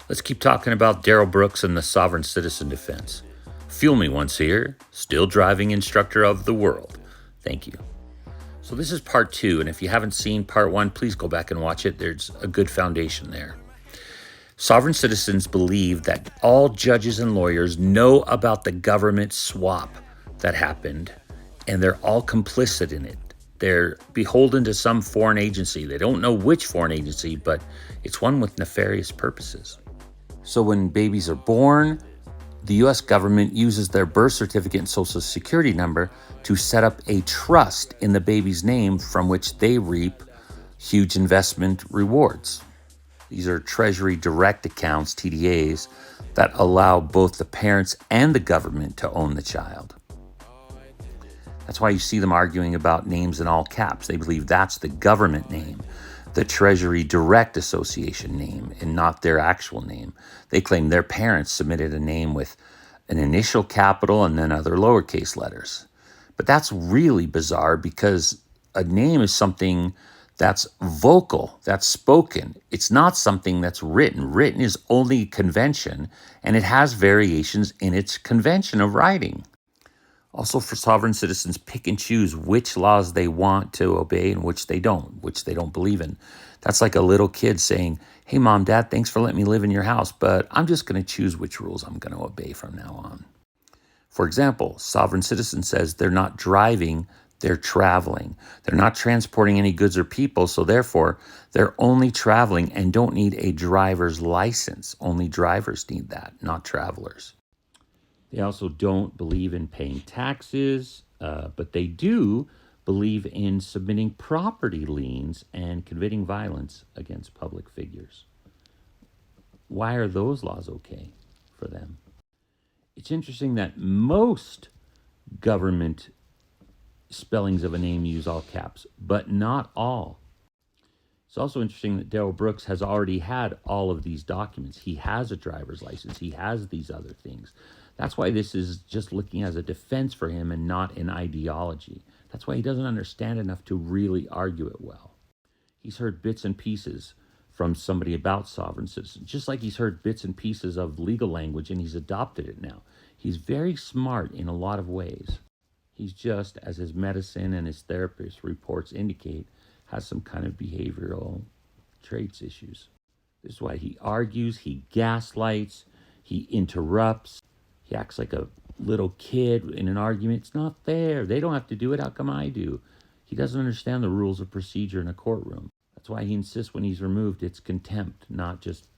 Let's keep talking about Darrell Brooks and the sovereign citizen defense. Fuel me once here, still driving instructor of the world. Thank you. So this is part 2, and if you haven't seen part 1, please go back and watch it. There's a good foundation there. Sovereign citizens believe that all judges and lawyers know about the government swap that happened, and they're all complicit in it. They're beholden to some foreign agency. They don't know which foreign agency, but it's one with nefarious purposes. So when babies are born, the U.S. government uses their birth certificate and social security number to set up a trust in the baby's name from which they reap huge investment rewards. These are Treasury Direct accounts, TDAs, that allow both the parents and the government to own the child. That's why you see them arguing about names in all caps. They believe that's the government name, the Treasury Direct Association name, and not their actual name. They claim their parents submitted a name with an initial capital and then other lowercase letters. But that's really bizarre because a name is something that's vocal, that's spoken. It's not something that's written. Written is only convention, and it has variations in its convention of writing. Also, for sovereign citizens, pick and choose which laws they want to obey and which they don't believe in. That's like a little kid saying, hey, Mom, Dad, thanks for letting me live in your house, but I'm just going to choose which rules I'm going to obey from now on. For example, sovereign citizen says they're not driving, they're traveling. They're not transporting any goods or people, so therefore they're only traveling and don't need a driver's license. Only drivers need that, not travelers. They also don't believe in paying taxes, but they do believe in submitting property liens and committing violence against public figures. Why are those laws okay for them? It's interesting that most government spellings of a name use all caps, but not all. It's also interesting that Darrell Brooks has already had all of these documents. He has a driver's license. He has these other things. That's why this is just looking as a defense for him and not an ideology. That's why he doesn't understand enough to really argue it well. He's heard bits and pieces from somebody about sovereign citizens, just like he's heard bits and pieces of legal language and he's adopted it now. He's very smart in a lot of ways. He's just, as his medicine and his therapist reports indicate, has some kind of behavioral traits issues. This is why he argues, he gaslights, he interrupts, he acts like a little kid in an argument. It's not fair. They don't have to do it. How come I do? He doesn't understand the rules of procedure in a courtroom. That's why he insists when he's removed, it's contempt, not just